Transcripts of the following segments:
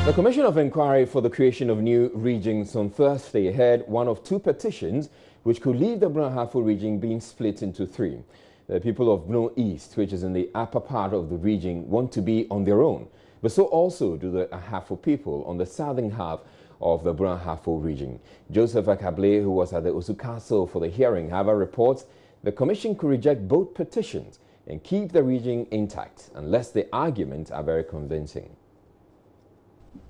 The Commission of Inquiry for the Creation of New Regions on Thursday heard one of two petitions which could leave the Brong Ahafo region being split into three. The people of Bono East, which is in the upper part of the region, want to be on their own, but so also do the Ahafo people on the southern half of the Brong Ahafo region. Joseph Akable, who was at the Osu Castle for the hearing, however, reports the Commission could reject both petitions and keep the region intact unless the arguments are very convincing.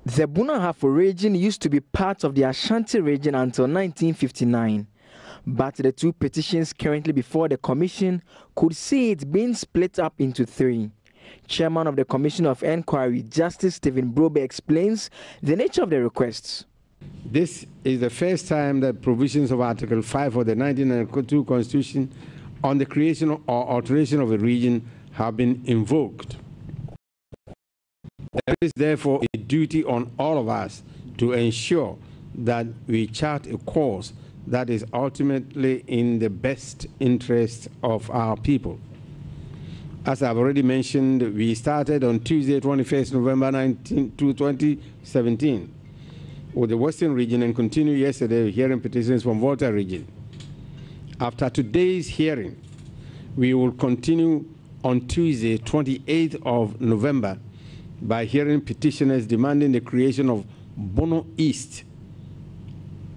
The Bono Ahafo region used to be part of the Ashanti region until 1959, but the two petitions currently before the Commission could see it being split up into three. Chairman of the Commission of Inquiry, Justice Stephen Brobe, explains the nature of the requests. This is the first time that provisions of Article 5 of the 1992 Constitution on the creation or alteration of a region have been invoked. There is therefore a duty on all of us to ensure that we chart a course that is ultimately in the best interest of our people. As I've already mentioned, we started on Tuesday, 21st November 2017 with the Western region and continued yesterday hearing petitions from Volta region. After today's hearing, we will continue on Tuesday, 28th of November, by hearing petitioners demanding the creation of Bono East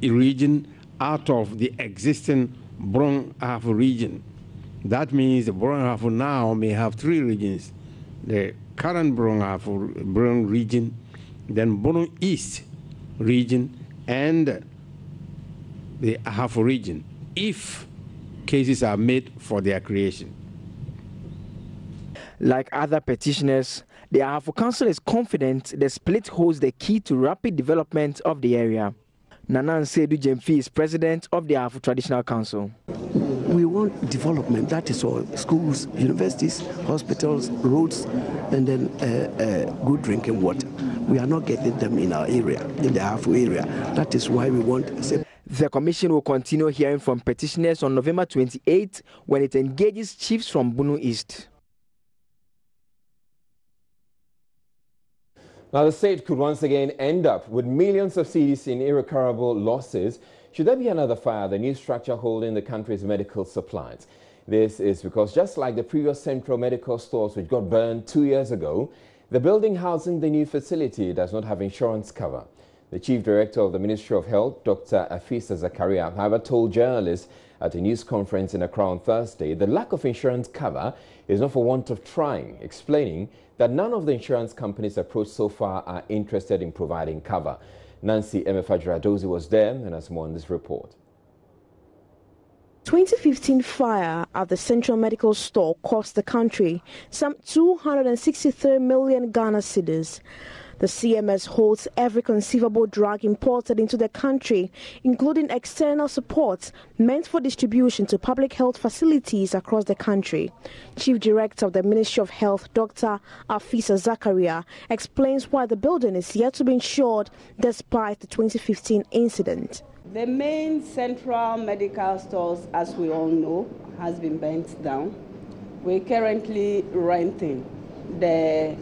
region out of the existing Brong Ahafo region. That means the Brong Ahafo now may have three regions: the current Brong Ahafo region, then Bono East region, and the Ahafo region, if cases are made for their creation. Like other petitioners, the Ahafo Council is confident the split holds the key to rapid development of the area. Nana Nsedu Jemfi is president of the Ahafo Traditional Council. We want development, that is all: schools, universities, hospitals, roads, and then good drinking water. We are not getting them in our area, in the Ahafo area. That is why we want. The Commission will continue hearing from petitioners on November 28 when it engages chiefs from Bono East. Now, the state could once again end up with millions of cedis in irrecoverable losses should there be another fire, the new structure holding the country's medical supplies. This is because, just like the previous central medical stores which got burned 2 years ago, the building housing the new facility does not have insurance cover. The Chief Director of the Ministry of Health, Dr. Afisa Zakaria, however, told journalists at a news conference in Accra on Thursday the lack of insurance cover is not for want of trying, explaining that none of the insurance companies approached so far are interested in providing cover. Nancy Emefajiradozi was there and has more on this report. 2015 fire at the Central Medical Store cost the country some 263 million Ghana cedis. The CMS holds every conceivable drug imported into the country, including external support meant for distribution to public health facilities across the country. Chief Director of the Ministry of Health, Dr. Afisa Zakaria, explains why the building is yet to be insured despite the 2015 incident. The main central medical stores, as we all know, has been burnt down. We're currently renting. The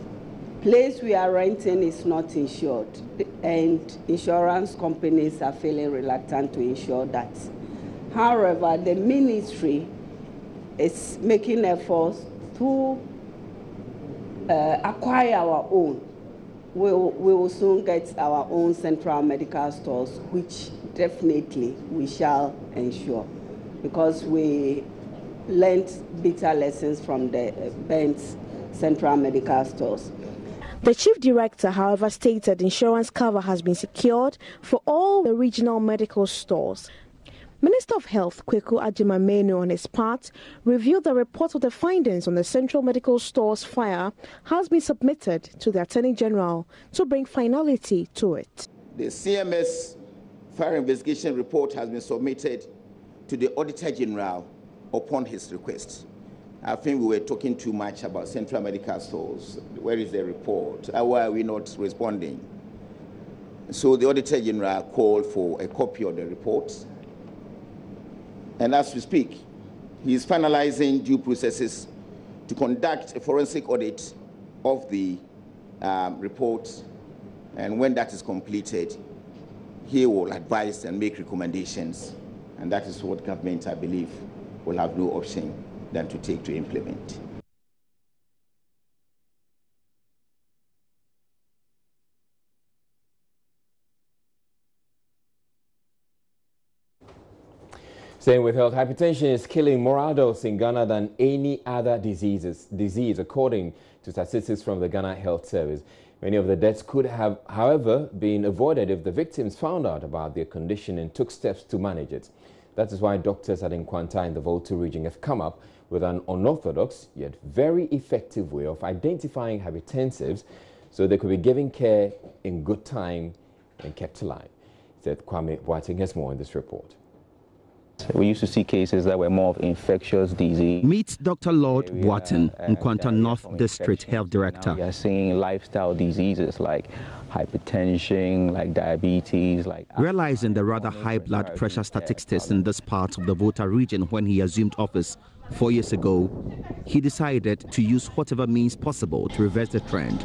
place we are renting is not insured, and insurance companies are feeling reluctant to insure that. However, the ministry is making efforts to acquire our own. We will soon get our own central medical stores, which definitely we shall ensure, because we learned bitter lessons from the burnt central medical stores. The Chief Director, however, stated insurance cover has been secured for all the regional medical stores. Minister of Health, Kweku Agyeman-Manu, on his part, reviewed the report of the findings on the Central Medical Stores fire has been submitted to the Attorney General to bring finality to it. The CMS fire investigation report has been submitted to the Auditor General upon his request. I think we were talking too much about Central Medical Stores. Where is the report? Why are we not responding? So the Auditor General called for a copy of the report. And as we speak, he is finalizing due processes to conduct a forensic audit of the report And when that is completed, he will advise and make recommendations. And that is what government, I believe, will have no option than to take to implement. Staying with health, hypertension is killing more adults in Ghana than any other disease, according to statistics from the Ghana Health Service. Many of the deaths could have, however, been avoided if the victims found out about their condition and took steps to manage it. That is why doctors at Nkwanta in the Volta region have come up with an unorthodox yet very effective way of identifying hypertensives so they could be given care in good time and kept alive. Said Kwame Boateng has more in this report. We used to see cases that were more of infectious disease. Meet Dr. Lord Boateng, Nkwanta North District Health Director. We are seeing lifestyle diseases like hypertension, like diabetes, Realizing the rather high blood pressure statistics in this part of the Volta region when he assumed office 4 years ago, he decided to use whatever means possible to reverse the trend.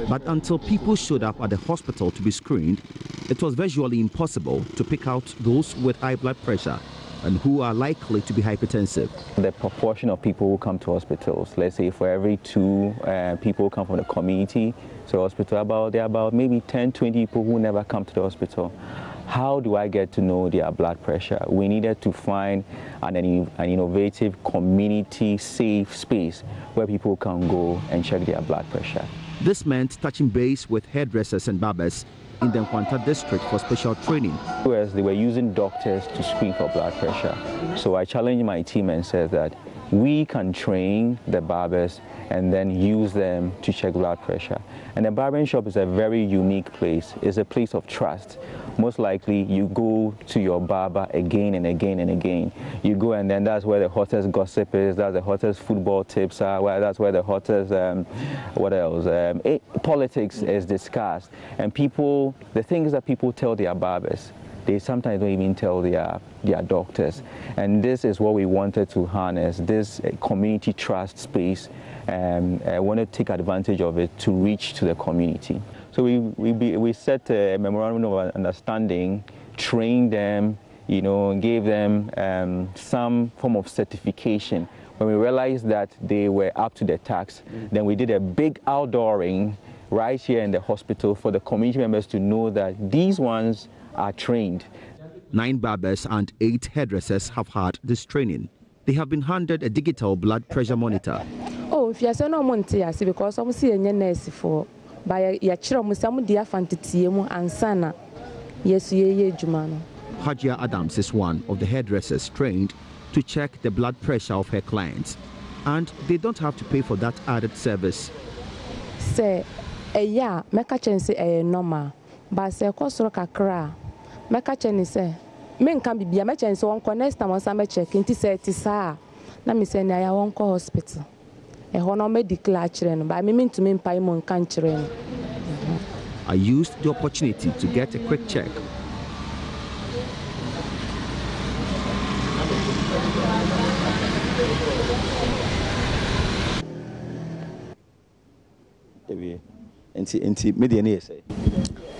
But until people showed up at the hospital to be screened, it was virtually impossible to pick out those with high blood pressure and who are likely to be hypertensive. The proportion of people who come to hospitals, let's say for every 2 people who come from the community to the hospital, there are about maybe 10, 20 people who never come to the hospital. How do I get to know their blood pressure? We needed to find an innovative, community-safe space where people can go and check their blood pressure. This meant touching base with hairdressers and barbers in the Nkwanta district for special training. Whereas they were using doctors to screen for blood pressure. So I challenged my team and said that we can train the barbers and then use them to check blood pressure. And the barbering shop is a very unique place. It's a place of trust. Most likely you go to your barber again and again and again. You go and then that's where the hottest gossip is, that's the hottest football tips are, that's where the hottest, politics is discussed. And people, the things that people tell their barbers, they sometimes don't even tell their doctors. And this is what we wanted to harness, this community trust space, and I want to take advantage of it to reach to the community. So we set a memorandum of understanding, trained them, gave them some form of certification. When we realized that they were up to the task, then we did a big outdooring right here in the hospital for the community members to know that these ones are trained. 9 barbers and 8 hairdressers have had this training. They have been handed a digital blood pressure monitor. Oh, if you say no money, because I'm seeing a nurse for by your children, some dear fantasy and sana. Yes, ye, Jumano. Hajia Adams is one of the hairdressers trained to check the blood pressure of her clients, and they don't have to pay for that added service. Say, yeah, make a chance a normal, but say, Kosro Kakra, make a chance say, men can be a match so on next time on some check into say, Tisa. Let me say, I won't call hospital. A honor medical children, but I mean to mean Paimon country. I used the opportunity to get a quick check.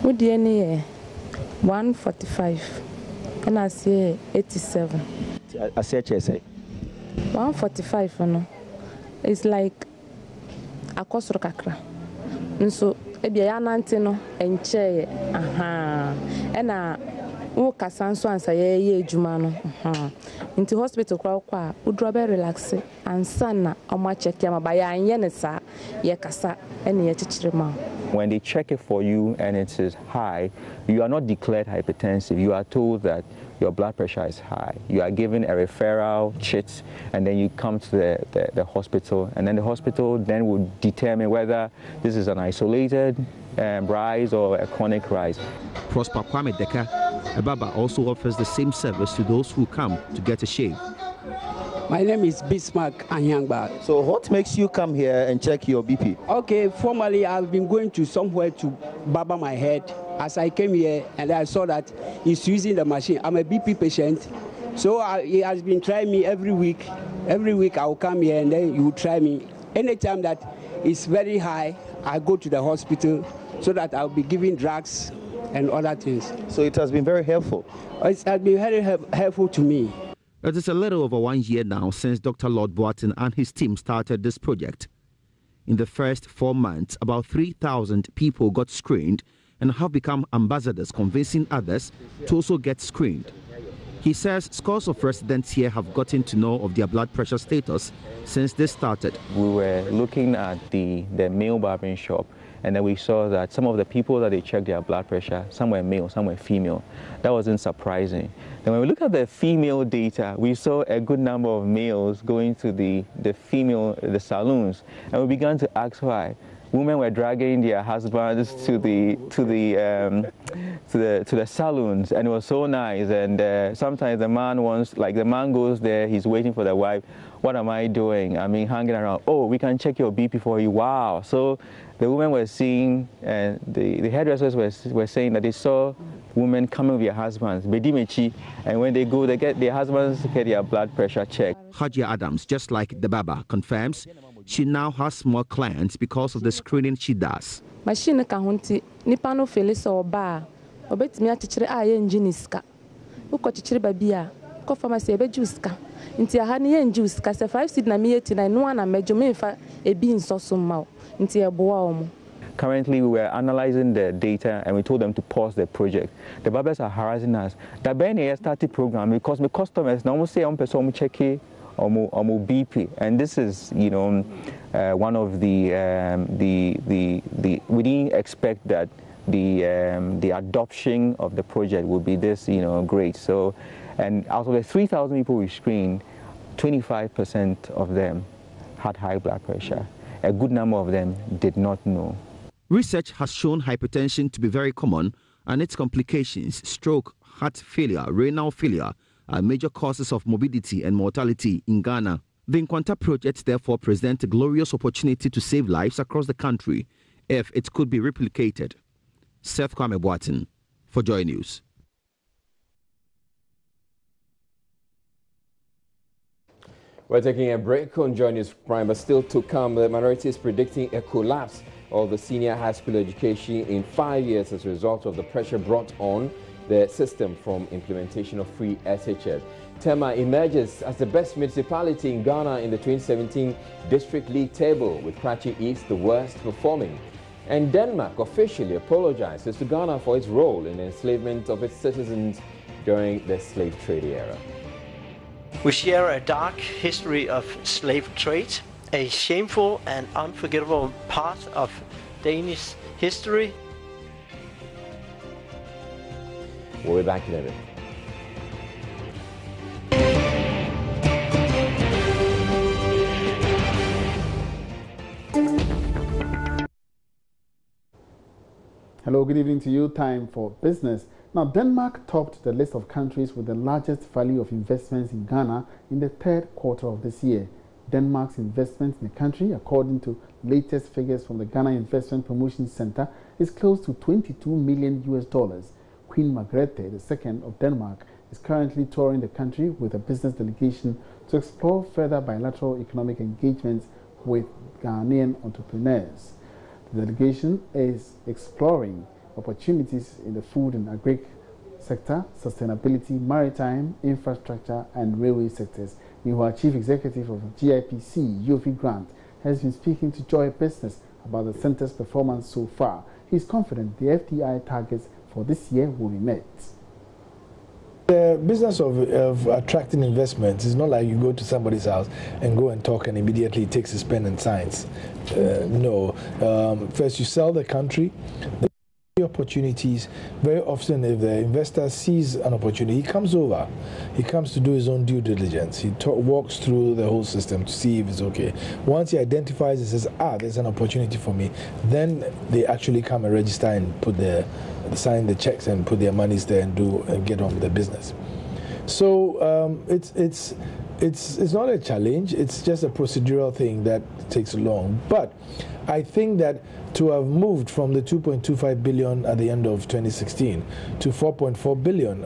What do you need? 145. And I say 87. I say 145, no. It's like a Kosro Kakra. And so, ebi ya nantino enche ena wo kasanso ansa ye adwuma no into hospital kwa udrobe relax ansa na omo check ya maba ya anye ne sa ye kasa ene ye chichire ma. When they check it for you and it is high, you are not declared hypertensive. You are told that your blood pressure is high. You are given a referral chit, and then you come to the hospital, and then the hospital then will determine whether this is an isolated rise or a chronic rise. Prosper Kwame Deka, a barber, also offers the same service to those who come to get a shave. My name is Bismarck Anyangba. So what makes you come here and check your BP? Okay, formerly I've been going to somewhere to barber my head. As I came here and I saw that he's using the machine. I'm a BP patient, so he has been trying me every week. Every week I will come here and then he will try me. Anytime that it's very high, I go to the hospital so that I'll be given drugs and other things. So it has been very helpful. It has been very helpful to me. It is a little over 1 year now since Dr. Lord Boateng and his team started this project. In the first 4 months, about 3,000 people got screened and have become ambassadors, convincing others to also get screened. He says scores of residents here have gotten to know of their blood pressure status since this started. We were looking at the male barbering shop, and then we saw that some of the people that they checked their blood pressure, some were male, some were female. That wasn't surprising. Then when we look at the female data, we saw a good number of males going to the saloons, and we began to ask why. Women were dragging their husbands to the saloons, and it was so nice. And sometimes the man goes there, he's waiting for the wife. What am I doing? I mean, hanging around. Oh, we can check your BP for you. Wow. So the women were seeing, and the hairdressers were saying that they saw women coming with their husbands, bedimechi, and when they go, they get their husbands to get their blood pressure checked. Hajia Adams, just like the Baba, confirms she now has more clients because of the screening she does. Machine kahunti nipa no felis oba obetimi achichire aye enjiniska uko chichire babia ko pharmacy ebe juiska nti aha ne yen juiska se 5 seed na me 89 no na mejo me fa ebi nsoso ma nti eboa omo. Currently, we were analyzing the data and we told them to pause the project. The barbers are harassing us. The BNA started program because my customers now say on person check or BP, and this is, you know, one of the we didn't expect that the adoption of the project would be this, you know, great. So, and out of the 3,000 people we screened, 25% of them had high blood pressure. A good number of them did not know. Research has shown hypertension to be very common, and its complications, stroke, heart failure, renal failure, are major causes of morbidity and mortality in Ghana. The Nkwanta project therefore presents a glorious opportunity to save lives across the country if it could be replicated. Seth Kwame Boateng for Joy News. We're taking a break on Joy News Prime, but still to come, the minority is predicting a collapse of the senior high school education in 5 years as a result of the pressure brought on the system from implementation of free SHS. Tema emerges as the best municipality in Ghana in the 2017 District League table, with Karachi East the worst performing. And Denmark officially apologizes to Ghana for its role in the enslavement of its citizens during the slave trade era. We share a dark history of slave trade, a shameful and unforgettable part of Danish history. We'll be back in a minute. Hello, good evening to you. Time for business. Now, Denmark topped the list of countries with the largest value of investments in Ghana in the third quarter of this year. Denmark's investment in the country, according to latest figures from the Ghana Investment Promotion Center, is close to $22 million. Queen Margrethe II of Denmark is currently touring the country with a business delegation to explore further bilateral economic engagements with Ghanaian entrepreneurs. The delegation is exploring opportunities in the food and agri sector, sustainability, maritime, infrastructure, and railway sectors. Meanwhile, Chief Executive of GIPC, Yofi Grant, has been speaking to Joy Business about the center's performance so far. He is confident the FDI targets for this year will be met. The business of attracting investments is not like you go to somebody's house and go and talk and immediately it takes his pen and signs. No. First you sell the country. The opportunities, very often if the investor sees an opportunity, he comes over. He comes to do his own due diligence. He walks through the whole system to see if it's okay. Once he identifies and says, there's an opportunity for me, then they actually come and register and sign the checks and put their monies there and get on with the business. So it's not a challenge. It's just a procedural thing that takes long. But I think that to have moved from the 2.25 billion at the end of 2016 to 4.4 billion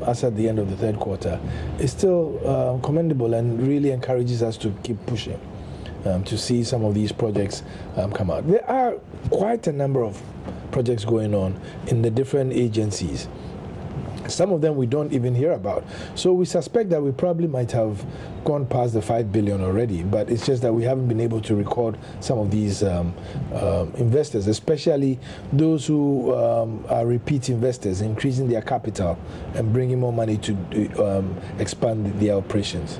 as at the end of the third quarter is still commendable and really encourages us to keep pushing. to see some of these projects come out. There are quite a number of projects going on in the different agencies. Some of them we don't even hear about. So we suspect that we probably might have gone past the 5 billion already, but it's just that we haven't been able to record some of these investors, especially those who are repeat investors, increasing their capital and bringing more money to expand their operations.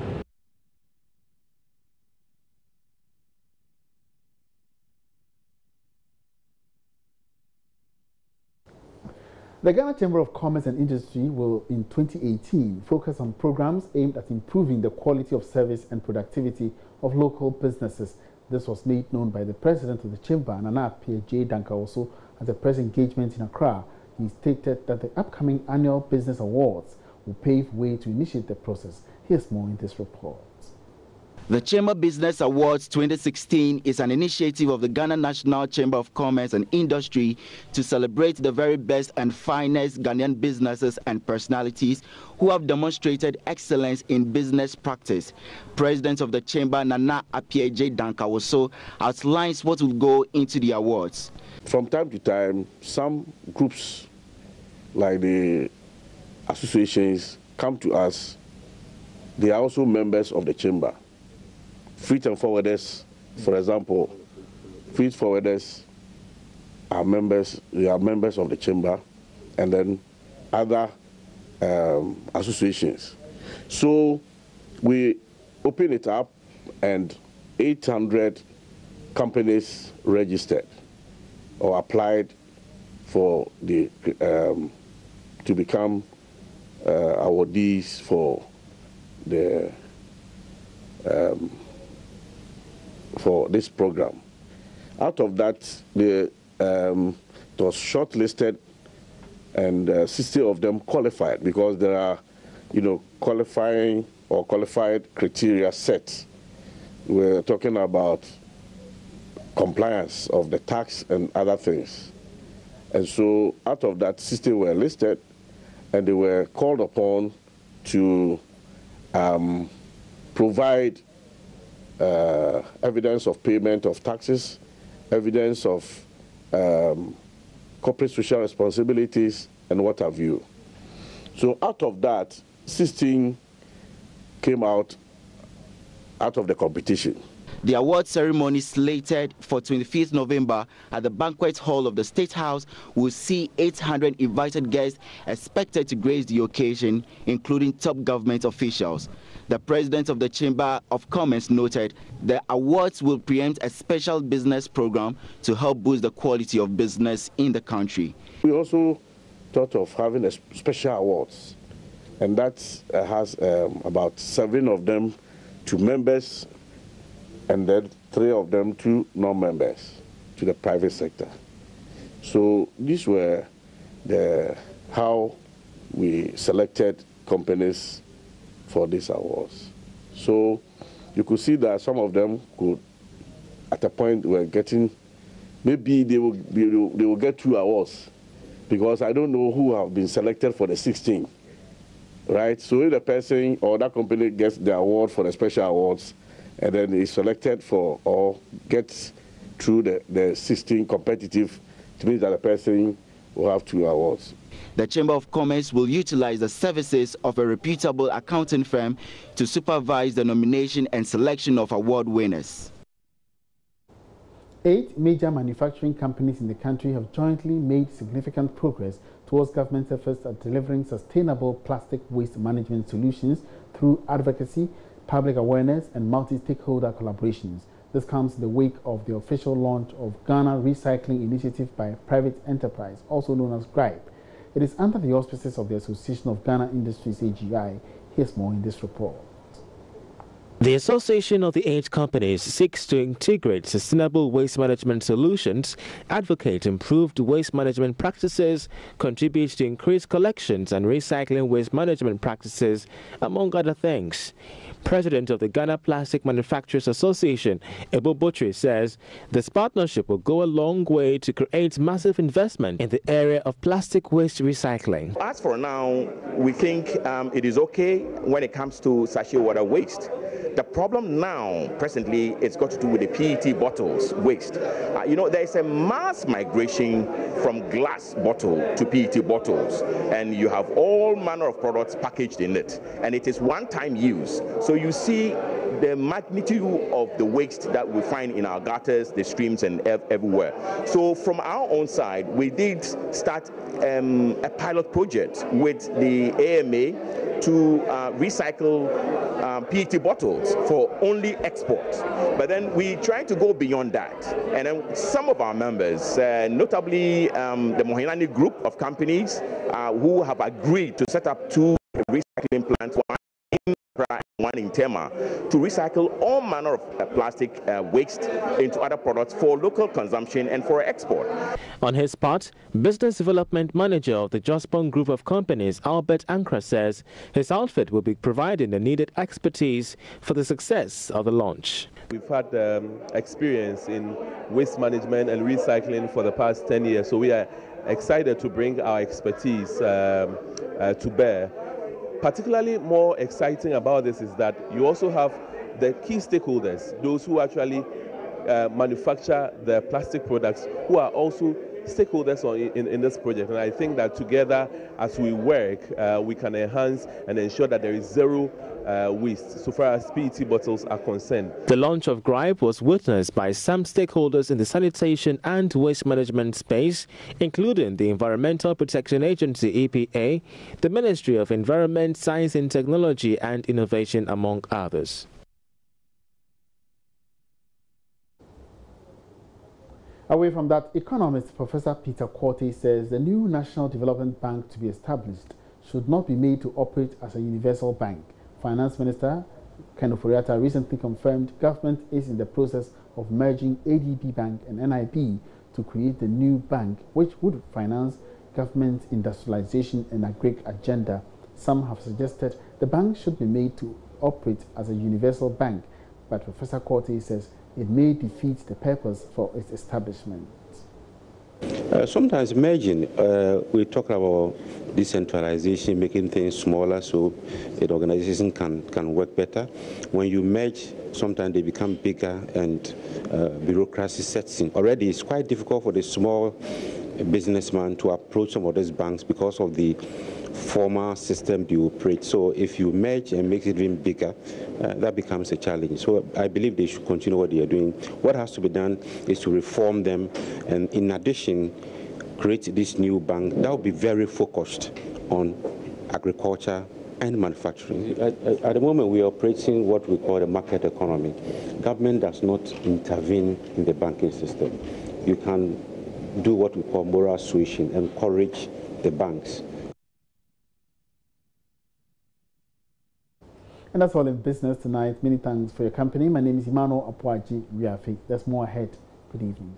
The Ghana Chamber of Commerce and Industry will, in 2018, focus on programs aimed at improving the quality of service and productivity of local businesses. This was made known by the president of the chamber, Nana Appiah-J. Dankwa, at a press engagement in Accra. He stated that the upcoming annual business awards will pave way to initiate the process. Here's more in this report. The Chamber Business Awards 2016 is an initiative of the Ghana National Chamber of Commerce and Industry to celebrate the very best and finest Ghanaian businesses and personalities who have demonstrated excellence in business practice. President of the Chamber, Nana Appiah-J. Dankwa, outlines what will go into the awards. From time to time, some groups, like the associations, come to us. They are also members of the Chamber. Freight and forwarders, for example, freight forwarders are members. They are members of the chamber, and then other associations. So we open it up, and 800 companies registered or applied for the to become awardees for the. For this program. Out of that, it was shortlisted, and 60 of them qualified, because there are, qualifying or qualified criteria set. We're talking about compliance of the tax and other things. And so out of that, 60 were listed, and they were called upon to provide evidence of payment of taxes, evidence of corporate social responsibilities, and what have you. So out of that, 16 came out of the competition. The award ceremony, slated for 25th November at the banquet hall of the State House, will see 800 invited guests expected to grace the occasion, including top government officials. The president of the Chamber of Commerce noted the awards will preempt a special business program to help boost the quality of business in the country. We also thought of having a special awards, and that has about 7 of them to members, and then 3 of them to non-members, to the private sector. So these were how we selected companies for these awards. So you could see that some of them could, at a point, were getting, maybe they will get 2 awards, because I don't know who have been selected for the 16, right? So if the person or that company gets the award for the special awards, and then is selected for or gets through the 16 competitive, it means that the person will have 2 awards. The Chamber of Commerce will utilize the services of a reputable accounting firm to supervise the nomination and selection of award winners. 8 major manufacturing companies in the country have jointly made significant progress towards government efforts at delivering sustainable plastic waste management solutions through advocacy, public awareness, and multi-stakeholder collaborations. This comes in the wake of the official launch of Ghana Recycling Initiative by a private enterprise, also known as GRIPE. It is under the auspices of the Association of Ghana Industries, AGI. Here's more in this report. The Association of the 8 companies seeks to integrate sustainable waste management solutions, advocate improved waste management practices, contribute to increased collections and recycling waste management practices, among other things. President of the Ghana Plastic Manufacturers Association, Ebo Botri, says this partnership will go a long way to create massive investment in the area of plastic waste recycling. As for now, we think it is okay when it comes to sachet water waste. The problem now, presently, it's got to do with the PET bottles waste. There is a mass migration from glass bottle to PET bottles, and you have all manner of products packaged in it, and it is one-time use. So you see the magnitude of the waste that we find in our gutters, the streams, and everywhere. So from our own side, we did start a pilot project with the AMA to recycle PET bottles for only export. But then we try to go beyond that. And then some of our members, notably the Mohinani group of companies who have agreed to set up 2 recycling plants, one in Accra and one in Tema, to recycle all manner of plastic waste into other products for local consumption and for export. On his part, Business Development Manager of the Jospong Group of Companies, Albert Ankra, says his outfit will be providing the needed expertise for the success of the launch. We've had experience in waste management and recycling for the past 10 years, so we are excited to bring our expertise to bear. Particularly more exciting about this is that you also have the key stakeholders, those who actually manufacture the plastic products, who are also stakeholders in this project. And I think that together, as we work, we can enhance and ensure that there is zero waste so far as PET bottles are concerned. The launch of GRIPE was witnessed by some stakeholders in the sanitation and waste management space, including the Environmental Protection Agency, EPA, the Ministry of Environment, Science and Technology and Innovation, among others. Away from that, economist Professor Peter Quartey says the new National Development Bank to be established should not be made to operate as a universal bank. Finance Minister Ken Ofori-Atta recently confirmed government is in the process of merging ADB Bank and NIB to create the new bank, which would finance government industrialization and agri agenda. Some have suggested the bank should be made to operate as a universal bank, but Professor Quartey says it may defeat the purpose for its establishment. Sometimes merging, we talk about decentralization, making things smaller so the organization can work better. When you merge, sometimes they become bigger and bureaucracy sets in. Already it's quite difficult for the small businessman to approach some of these banks because of the former system they operate. So if you merge and make it even bigger, that becomes a challenge. So I believe they should continue what they are doing. What has to be done is to reform them, and in addition, create this new bank that will be very focused on agriculture and manufacturing. At the moment, we are operating what we call the market economy. Government does not intervene in the banking system. You can do what we call moral suasion, encourage the banks. And that's all in business tonight. Many thanks for your company. My name is Emmanuel Apuaji Riafi. There's more ahead. Good evening.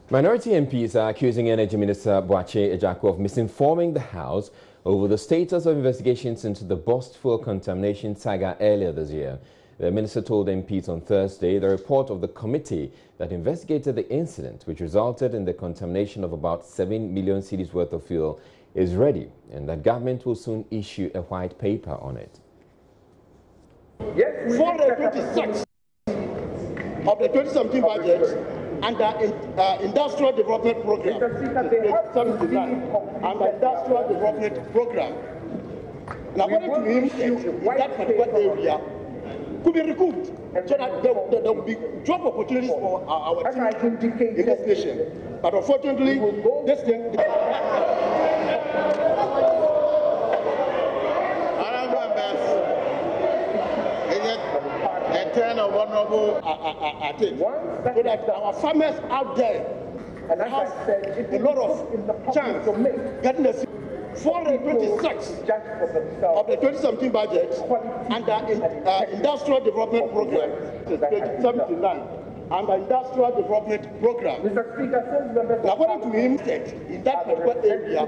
Minority MPs are accusing Energy Minister Boakye Ejaku of misinforming the House over the status of investigations into the Bost fuel contamination saga earlier this year. The minister told MPs on Thursday the report of the committee that investigated the incident, which resulted in the contamination of about 7 million cedis worth of fuel, is ready, and that government will soon issue a white paper on it. 426 of the 2017 budget under Industrial Development Program, under Industrial Development Program. And according to him, that particular area could be recouped so that there will be job opportunities for our team in this nation. But unfortunately, this thing... Turn of honorable so that our farmers out there have a lot of chance of getting a 426 of the 2017 budget under Industrial Development Program, 79. and Industrial Development Program. Mr. Speaker, according to him, in that particular area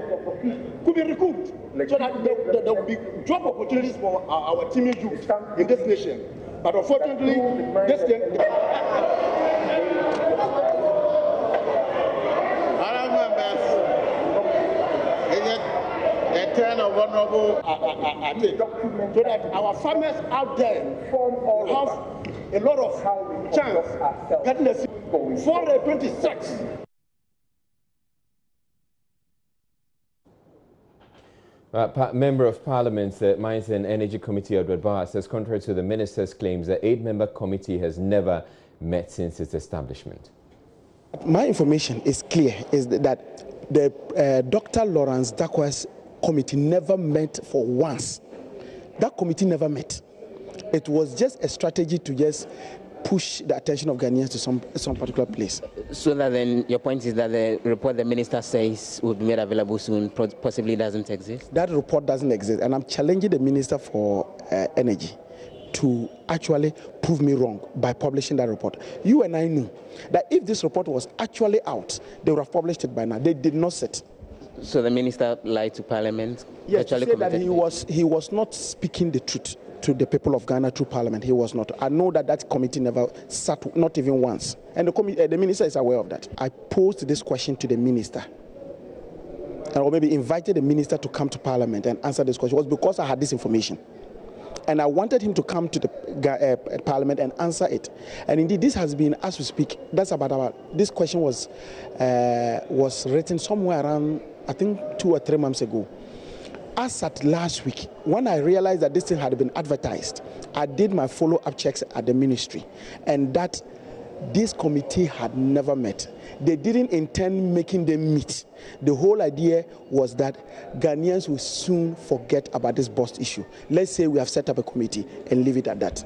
could be recouped so that there will be job opportunities for our teeming youth in this nation. But unfortunately, this thing. A turn of honorable so that our farmers out there have a lot of chance getting a 426. Member of Parliament's Mines and Energy Committee, Edward Barr, says contrary to the minister's claims, the 8-member committee has never met since its establishment. My information is clear, is that the Dr. Lawrence Dakwa's committee never met for once. That committee never met. It was just a strategy to just push the attention of Ghanaians to some particular place. So that then your point is that the report the minister says will be made available soon possibly doesn't exist? That report doesn't exist, and I'm challenging the Minister for Energy to actually prove me wrong by publishing that report. You and I knew that if this report was actually out, they would have published it by now. They did not sit. So the minister lied to Parliament? Yes, to say that he was not speaking the truth to the people of Ghana through Parliament. He was not. I know that committee never sat, not even once. And the minister is aware of that. I posed this question to the minister, or maybe invited the minister to come to Parliament and answer this question. It was because I had this information. And I wanted him to come to the Parliament and answer it. And indeed, this has been, as we speak, that's about this question was written somewhere around, I think, 2 or 3 months ago. As at last week, when I realized that this thing had been advertised, I did my follow-up checks at the ministry, and that this committee had never met. They didn't intend making them meet. The whole idea was that Ghanaians will soon forget about this bust issue. Let's say we have set up a committee and leave it at that.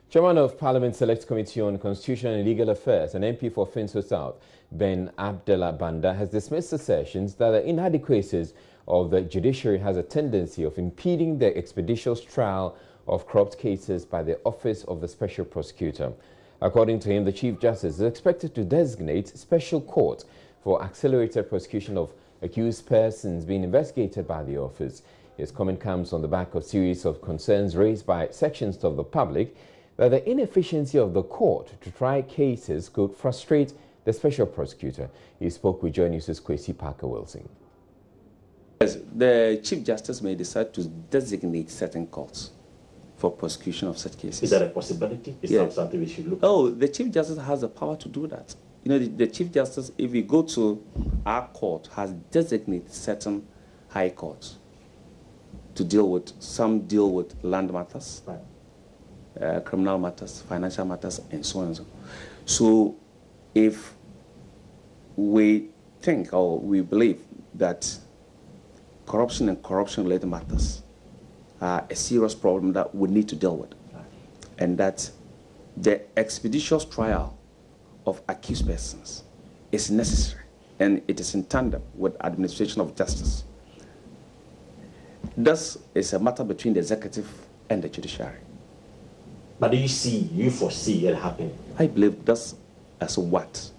Chairman of Parliament Select Committee on Constitutional and Legal Affairs and MP for Finso South, Ben Abdullah Banda, has dismissed assertions that the inadequacies of the judiciary has a tendency of impeding the expeditious trial of corrupt cases by the Office of the Special Prosecutor. According to him, the Chief Justice is expected to designate special court for accelerated prosecution of accused persons being investigated by the office. His comment comes on the back of a series of concerns raised by sections of the public that the inefficiency of the court to try cases could frustrate the Special Prosecutor. He spoke with Joy News' Kwesi Parker-Wilson. Yes, the Chief Justice may decide to designate certain courts for prosecution of such cases. Is that a possibility? Is that something we should look at? Oh, the Chief Justice has the power to do that. You know, the Chief Justice, if we go to our court, has designated certain high courts to deal with. Some deal with land matters, criminal matters, financial matters, and so on and so on. So if we think or we believe that corruption and corruption-related matters are a serious problem that we need to deal with, and that the expeditious trial of accused persons is necessary, and it is in tandem with administration of justice. This is a matter between the executive and the judiciary. But do you foresee it happening? I believe this as what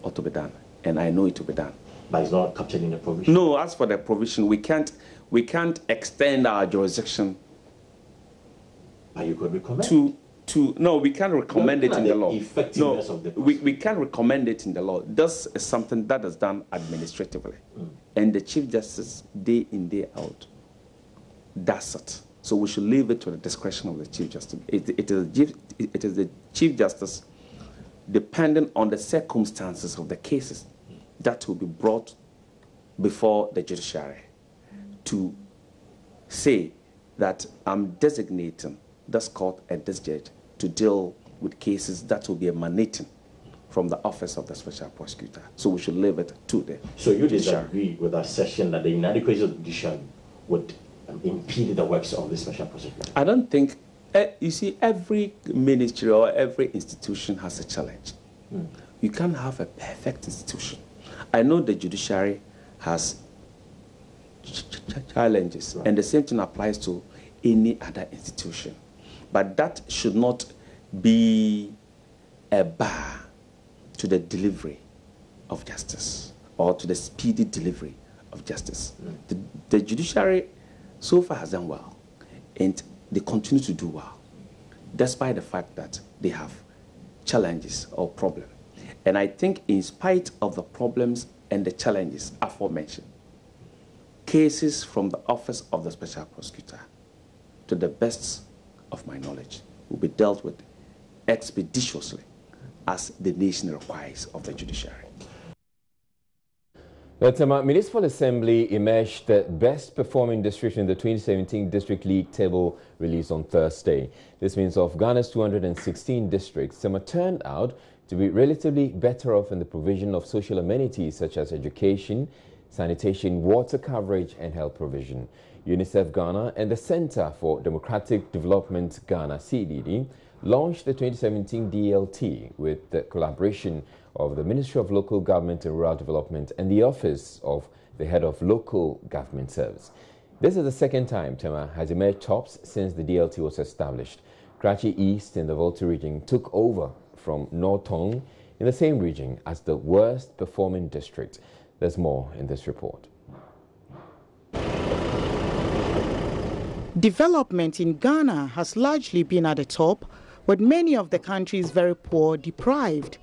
ought to be done, and I know it will be done. But it's not captured in the provision? No, as for the provision, we can't extend our jurisdiction. But you could recommend no, we can't recommend it in the law. Effectiveness of the we can't recommend it in the law. This is something that is done administratively. And the Chief Justice, day in, day out, does it. So we should leave it to the discretion of the Chief Justice. It is the Chief Justice, depending on the circumstances of the cases, that will be brought before the judiciary to say that I'm designating this court and this judge to deal with cases that will be emanating from the Office of the Special Prosecutor. So we should leave it to the So you disagree with the assertion that the inadequacy of the judiciary would impede the works of the Special Prosecutor? I don't think, you see, every ministry or every institution has a challenge. You can't have a perfect institution. I know the judiciary has challenges, and the same thing applies to any other institution. But that should not be a bar to the delivery of justice or to the speedy delivery of justice. The judiciary so far has done well, and they continue to do well, despite the fact that they have challenges or problems. And I think in spite of the problems and the challenges aforementioned, cases from the Office of the Special Prosecutor, to the best of my knowledge, will be dealt with expeditiously as the nation requires of the judiciary. The Municipal Assembly emerged the best performing district in the 2017 District League table released on Thursday. This means of Ghana's 216 districts, some turned out to be relatively better off in the provision of social amenities such as education, sanitation, water coverage and health provision. UNICEF Ghana and the Center for Democratic Development Ghana, CDD, launched the 2017 DLT with the collaboration of the Ministry of Local Government and Rural Development and the Office of the Head of Local Government Service. This is the second time Tema has emerged tops since the DLT was established. Karachi East in the Volta region took over from Nortong in the same region as the worst performing district. There's more in this report. Development in Ghana has largely been at the top, with many of the country's very poor deprived.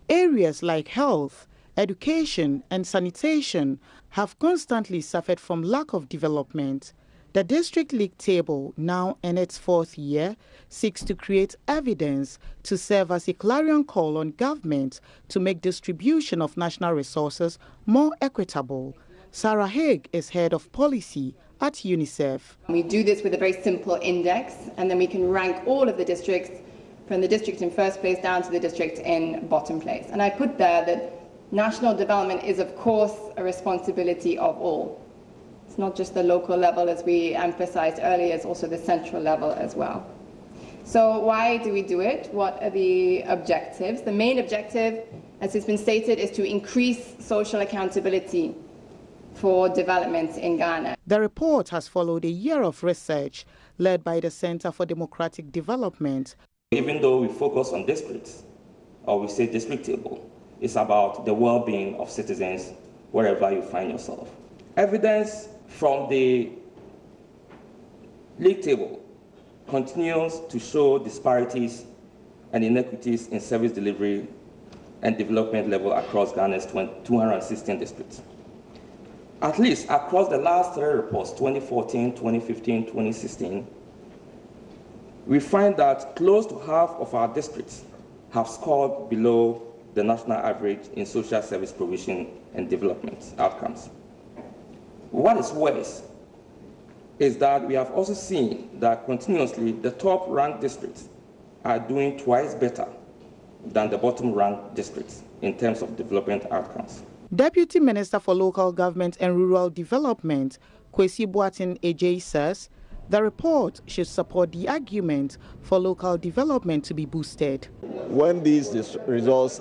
Areas like health, education and sanitation have constantly suffered from lack of development. The District League table, now in its fourth year, seeks to create evidence to serve as a clarion call on government to make distribution of national resources more equitable. Sarah Haig is head of policy at UNICEF. We do this with a very simple index, and then we can rank all of the districts from the district in first place down to the district in bottom place. And I put there that national development is, of course, a responsibility of all. It's not just the local level, as we emphasized earlier, it's also the central level as well. So why do we do it? What are the objectives? The main objective, as has been stated, is to increase social accountability for development in Ghana. The report has followed a year of research led by the Center for Democratic Development. Even though we focus on districts, or we say district table, it's about the well-being of citizens wherever you find yourself. Evidence from the league table continues to show disparities and inequities in service delivery and development level across Ghana's 216 districts. At least across the last three reports, 2014, 2015, 2016, we find that close to half of our districts have scored below the national average in social service provision and development outcomes. What is worse is that we have also seen that continuously the top-ranked districts are doing twice better than the bottom-ranked districts in terms of development outcomes. Deputy Minister for Local Government and Rural Development, Kwesi Boateng Ejei, says the report should support the argument for local development to be boosted. When these results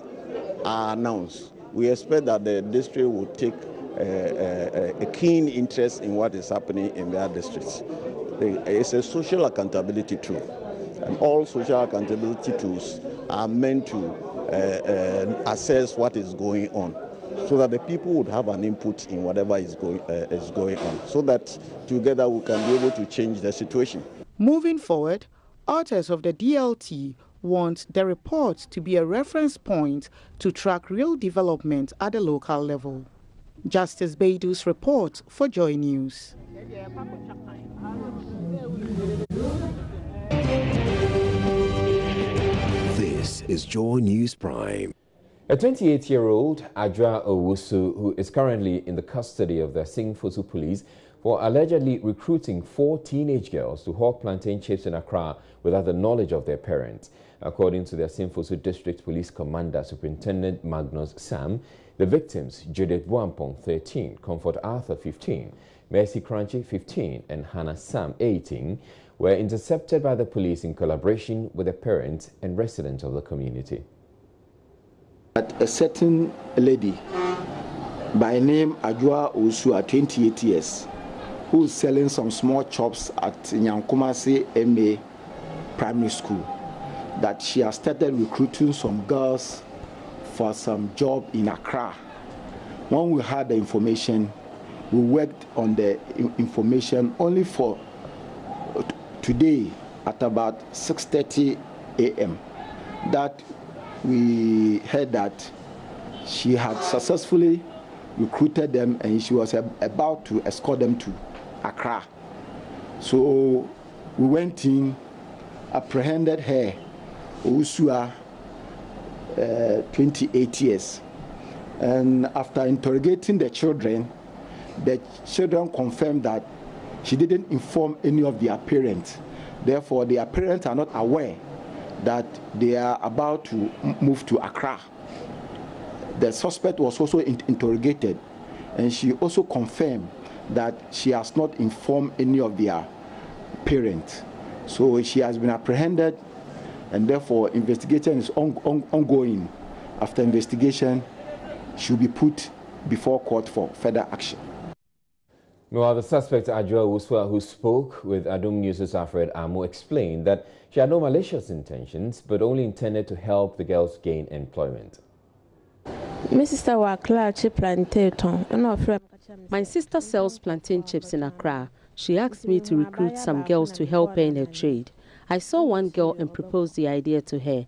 are announced, we expect that the district will take a keen interest in what is happening in their districts. It's a social accountability tool, and all social accountability tools are meant to assess what is going on, so that the people would have an input in whatever is going on, so that together we can be able to change the situation. Moving forward, authors of the DLT want the report to be a reference point to track real development at the local level. Justice Beidu's report for Joy News. This is Joy News Prime. A 28-year-old Adjoa Owusu, who is currently in the custody of the Singfosu police for allegedly recruiting 4 teenage girls to hawk plantain chips in Accra without the knowledge of their parents. According to the Singfosu District Police Commander, Superintendent Magnus Sam, the victims, Judith Wampong, 13, Comfort Arthur, 15, Mercy Crunchy, 15, and Hannah Sam, 18, were intercepted by the police in collaboration with the parents and residents of the community. A certain lady by name Adjoa Owusu, at 28 years, who is selling some small chops at Nyankumase MA Primary School. that she has started recruiting some girls for some job in Accra. When we had the information, we worked on the information only for today at about 6:30 a.m. that we heard that she had successfully recruited them and she was about to escort them to Accra. So we went in, apprehended her, Usua, 28 years. And after interrogating the children confirmed that she didn't inform any of their parents. Therefore, their parents are not aware that they are about to move to Accra. The suspect was also interrogated, and she also confirmed that she has not informed any of their parents. So she has been apprehended, and therefore investigation is ongoing. After investigation, she will be put before court for further action. Meanwhile, the suspect Ajua Usua, who spoke with Adom News' Alfred Amo, explained that she had no malicious intentions, but only intended to help the girls gain employment. My sister sells plantain chips in Accra. She asked me to recruit some girls to help her in her trade. I saw one girl and proposed the idea to her.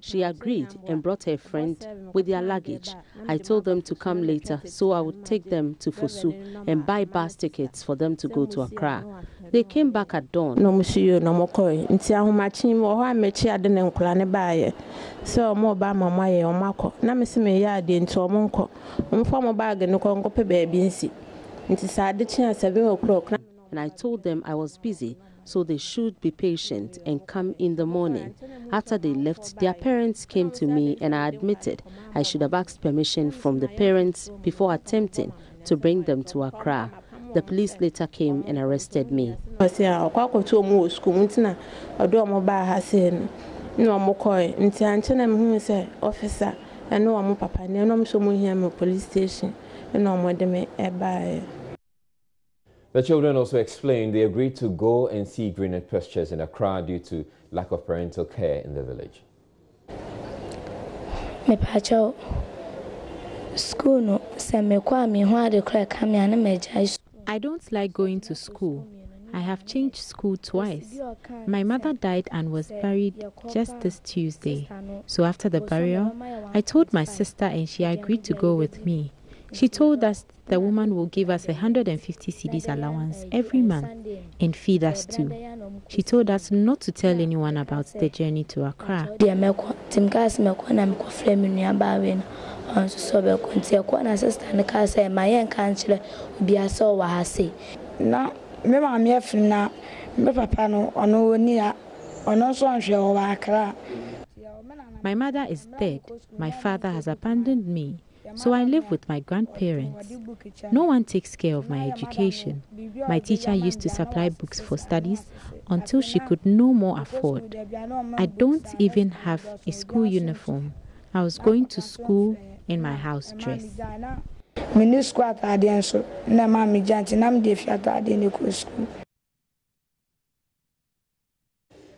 She agreed and brought her friend with their luggage. I told them to come later so I would take them to Fosu and buy bus tickets for them to go to Accra. They came back at dawn. And I told them I was busy, so they should be patient and come in the morning. After they left, their parents came to me and I admitted I should have asked permission from the parents before attempting to bring them to Accra. The police later came and arrested me. The children also explained they agreed to go and see greener pastures in Accra due to lack of parental care in the village. I don't like going to school. I have changed school twice. My mother died and was buried just this Tuesday. So after the burial, I told my sister and she agreed to go with me. She told us the woman will give us 150 cedis allowance every month and feed us too. She told us not to tell anyone about the journey to Accra. My mother is dead. My father has abandoned me. So I live with my grandparents. No one takes care of my education. My teacher used to supply books for studies until she could no more afford. I don't even have a school uniform. I was going to school in my house dress.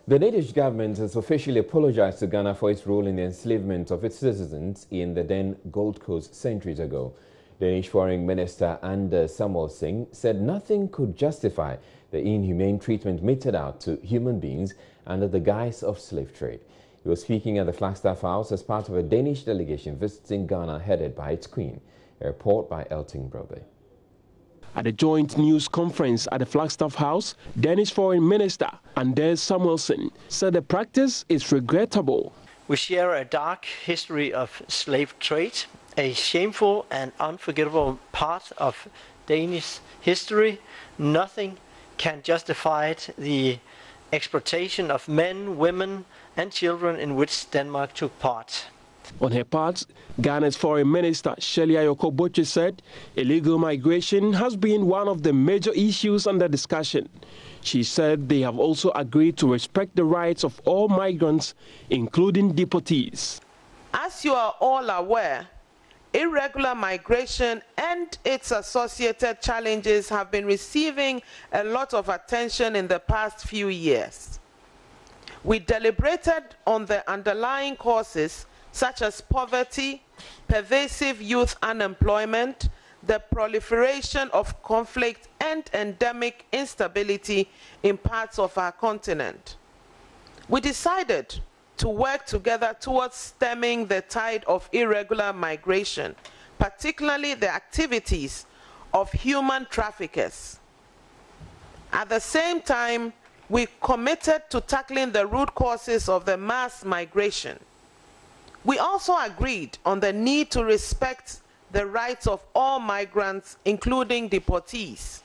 The Danish government has officially apologized to Ghana for its role in the enslavement of its citizens in the then Gold Coast centuries ago. Danish Foreign Minister Anders Samuelsen said nothing could justify the inhumane treatment meted out to human beings under the guise of slave trade. He was speaking at the Flagstaff House as part of a Danish delegation visiting Ghana headed by its queen. A report by Elton Brobe. At a joint news conference at the Flagstaff House, Danish Foreign Minister Anders Samuelsen said the practice is regrettable. We share a dark history of slave trade, a shameful and unforgettable part of Danish history. Nothing can justify the exploitation of men, women and children in which Denmark took part. On her part, Ghana's Foreign Minister Shirley Ayoko Botchwey said illegal migration has been one of the major issues under discussion. She said they have also agreed to respect the rights of all migrants, including deportees. As you are all aware, irregular migration and its associated challenges have been receiving a lot of attention in the past few years. We deliberated on the underlying causes such as poverty, pervasive youth unemployment, the proliferation of conflict and endemic instability in parts of our continent. We decided to work together towards stemming the tide of irregular migration, particularly the activities of human traffickers. At the same time, we committed to tackling the root causes of the mass migration. We also agreed on the need to respect the rights of all migrants, including deportees.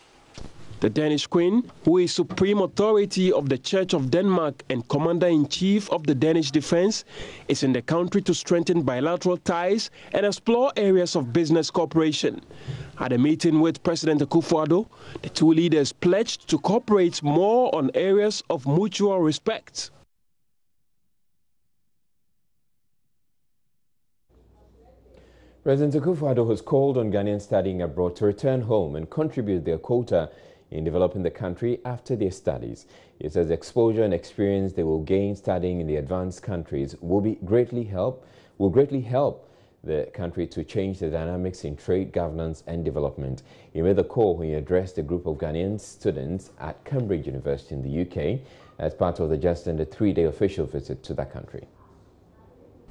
The Danish Queen, who is supreme authority of the Church of Denmark and commander-in-chief of the Danish defense, is in the country to strengthen bilateral ties and explore areas of business cooperation. At a meeting with President Akufo-Addo, the two leaders pledged to cooperate more on areas of mutual respect. President Akufo-Addo has called on Ghanaians studying abroad to return home and contribute their quota in developing the country after their studies. He says exposure and experience they will gain studying in the advanced countries will greatly help the country to change the dynamics in trade, governance and development. He made the call when he addressed a group of Ghanaian students at Cambridge University in the UK as part of the just ended 3-day official visit to that country.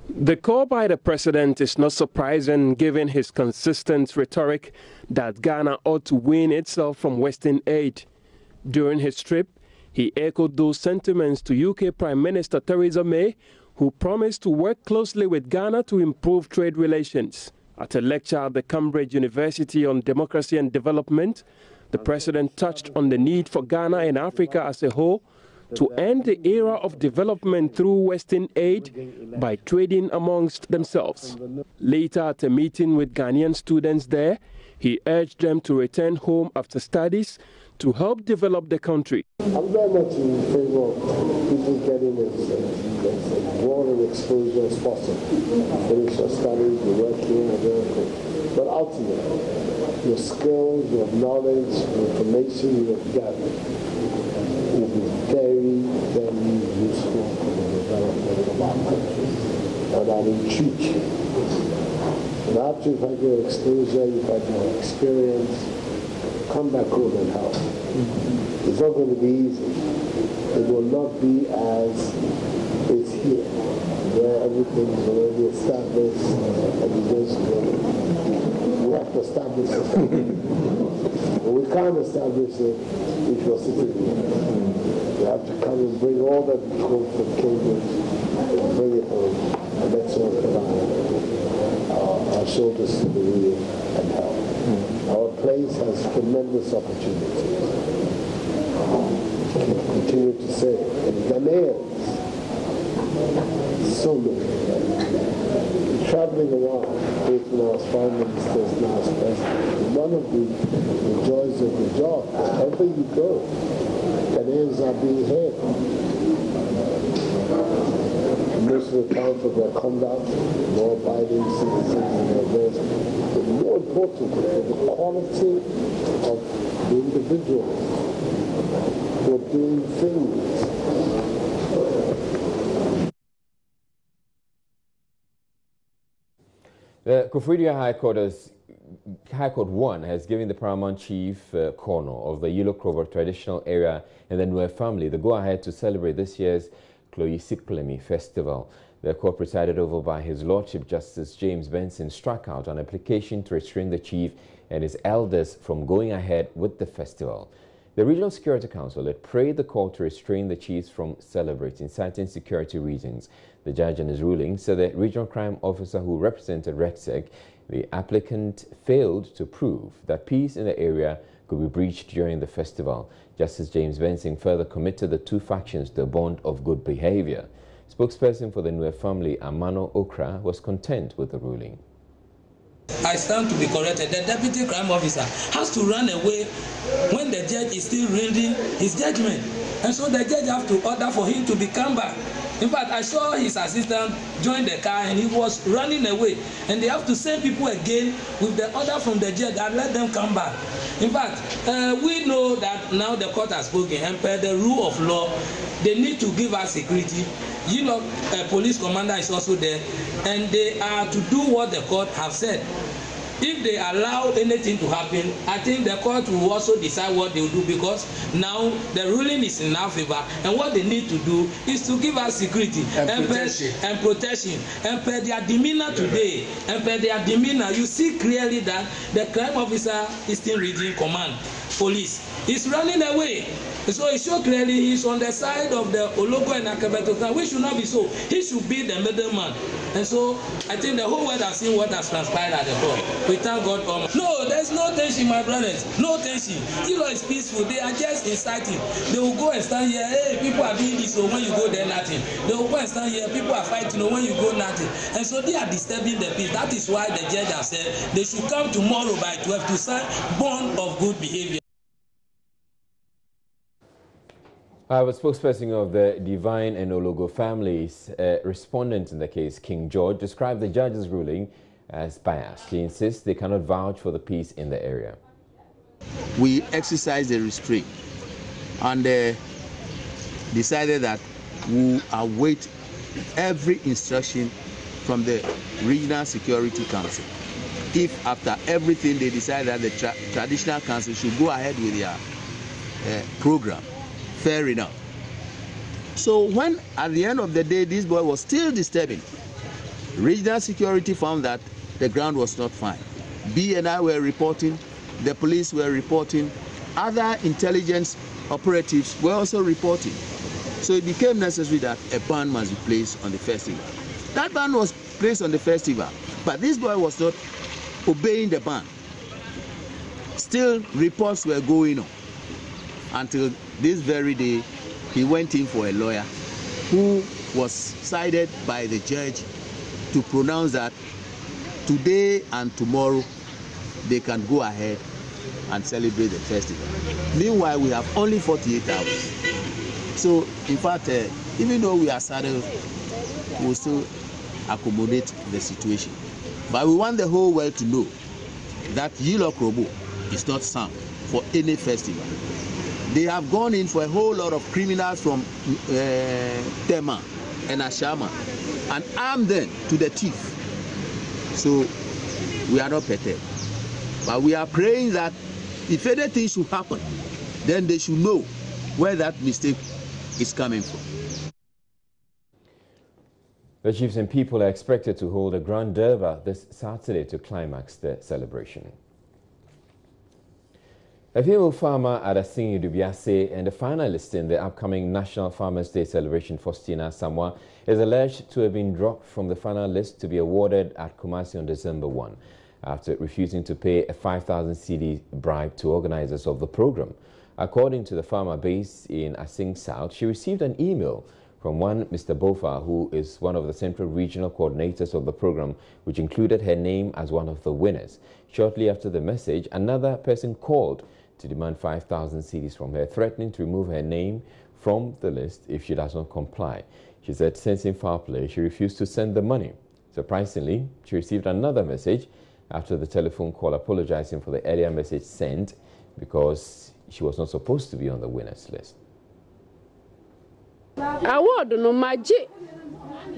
The call by the president is not surprising given his consistent rhetoric that Ghana ought to wean itself from Western aid. During his trip, he echoed those sentiments to UK Prime Minister Theresa May, who promised to work closely with Ghana to improve trade relations. At a lecture at the Cambridge University on Democracy and Development, the president touched on the need for Ghana and Africa as a whole to end the era of development through Western aid by trading amongst themselves. Later, at a meeting with Ghanaian students there, he urged them to return home after studies to help develop the country. I'm very much in favor of people getting as broad an exposure as possible. Finish your studies, you're working, and everything. But ultimately, your skills, your knowledge, your information you have gathered will be very, very useful for the development of our country. And I entreat you, and after you've had your exposure, you've had your experience, come back home and help. It's not going to be easy. It will not be as it's here, where everything is already established and you just we have to establish it. But we can't establish it if you're sitting here. You have to come and bring all that comes from Cambridge and bring it home, and let's all put our shoulders to the wheel and help. Our place has tremendous opportunities. I continue to say, and Ghanaians, so many, traveling around, both now as Prime Ministers, now as President. One of the joys of the job, wherever you go, Ghanaians are being heard. Most of the time for their conduct, more abiding citizens and their best. But more importantly, the quality of the individuals who are doing things. The Koforidua High Court 1 has given the paramount chief Kono of the Yilo Krover traditional area and the Nwe family the go-ahead to celebrate this year's Kloyisiklemi Festival. The court, presided over by His Lordship Justice James Benson, struck out an application to restrain the chief and his elders from going ahead with the festival. The Regional Security Council had prayed the court to restrain the chiefs from celebrating, citing security reasons. The judge in his ruling said the regional crime officer who represented RECSEC, the applicant, failed to prove that peace in the area could be breached during the festival. Justice James Benson further committed the two factions to a bond of good behavior. Spokesperson for the Nwe family, Amano Okra, was content with the ruling. I stand to be corrected. The deputy crime officer has to run away when the judge is still reading his judgment. And so the judge has to order for him to be come back. In fact, I saw his assistant join the car and he was running away. And they have to send people again with the order from the judge and let them come back. In fact, we know that now the court has spoken, and per the rule of law, they need to give us security. Police commander is also there, and they are to do what the court has said. If they allow anything to happen, I think the court will also decide what they will do, because now the ruling is in our favor, and what they need to do is to give us security and protection. And per their demeanor today, and per their demeanor, you see clearly that the crime officer, Eastern Region Command, police, is running away. So it shows clearly he's on the side of the Ologo and Akabeto, which should not be so. He should be the middleman. And so I think the whole world has seen what has transpired at the court. We thank God. No, there's no tension, my brothers. No tension. Kilo is peaceful. They are just inciting. They will go and stand here. Hey, people are doing this. So when you go there, nothing. They will go and stand here. People are fighting. When you go, nothing. And so they are disturbing the peace. That is why the judge has said they should come tomorrow by 12 to sign bond of good behavior. A spokesperson of the Divine and Ologo families, respondent in the case, King George, described the judge's ruling as biased. He insists they cannot vouch for the peace in the area. We exercised the restraint and decided that we await every instruction from the Regional Security Council. If after everything they decide that the Traditional Council should go ahead with their program, fair enough. So when at the end of the day this boy was still disturbing, Regional Security found that the ground was not fine. BNI were reporting, the police were reporting, other intelligence operatives were also reporting. So it became necessary that a ban must be placed on the festival. That ban was placed on the festival, but this boy was not obeying the ban. Still reports were going on until this very day he went in for a lawyer who was cited by the judge to pronounce that today and tomorrow they can go ahead and celebrate the festival. Meanwhile, we have only 48 hours. So, in fact, even though we are saddled, we will still accommodate the situation. But we want the whole world to know that Yilo Krobo is not sound for any festival. They have gone in for a whole lot of criminals from Tema and Ashama and armed them to the teeth. So we are not perturbed. But we are praying that if anything should happen, then they should know where that mistake is coming from. The chiefs and people are expected to hold a Grand Durbar this Saturday to climax the celebration. A female farmer at Assin Dubiase and a finalist in the upcoming National Farmers' Day celebration, Faustina Samoa, is alleged to have been dropped from the final list to be awarded at Kumasi on December 1 after refusing to pay a 5,000 cedi bribe to organizers of the program. According to the farmer based in Assin South, she received an email from one Mr. Bofa, who is one of the central regional coordinators of the program, which included her name as one of the winners. Shortly after the message, another person called to demand 5,000 cedis from her, threatening to remove her name from the list if she does not comply. She said, sensing foul play, she refused to send the money. Surprisingly, she received another message after the telephone call apologizing for the earlier message sent because she was not supposed to be on the winners list. Award no Maji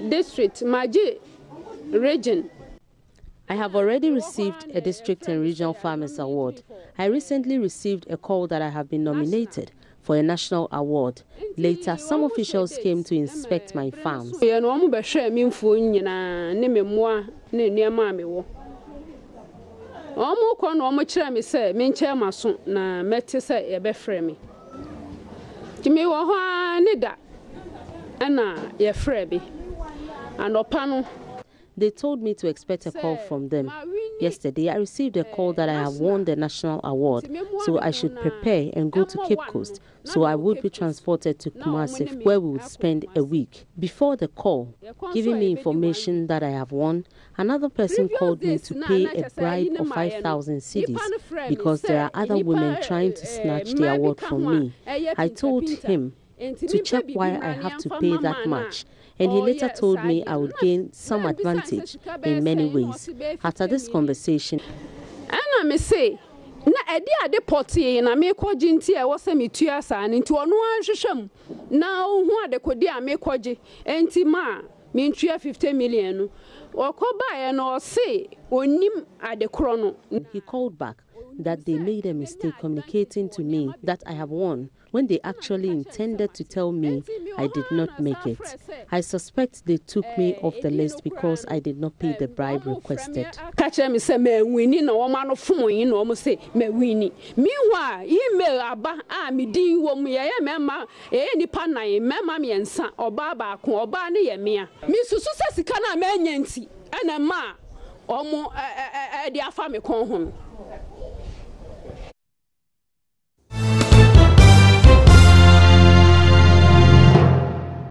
district, Maji region. I have already received a district and regional farmers award. I recently received a call that I have been nominated for a national award. Later, some officials came to inspect my farms. They told me to expect a call from them. Yesterday, I received a call that I have won the national award, so I should prepare and go to Cape Coast, so I would be transported to Kumasi, where we would spend a week. Before the call, giving me information that I have won, another person called me to pay a bribe of 5,000 cedis because there are other women trying to snatch the award from me. I told him to check why I have to pay that much. And he later told me I would gain some advantage in many ways. After this conversation, I may say, na edi ade poti na me kwaji nti e wo se metua sa ni nti ono anhwehwem na hu ade kodi a me kwaji enti ma me ntua 50 million no okoba ye no se onim ade kro no. He called back that they made a mistake communicating to me that I have won when they actually intended to tell me I did not make it. I suspect they took me off the list because I did not pay the bribe requested. Meanwhile, email aba a me din wo me ye mema nipa nan mema me ensa oba ba ko oba ne ye mea me susu se sika na ma anya nti na ma omo e de afa me kon ho.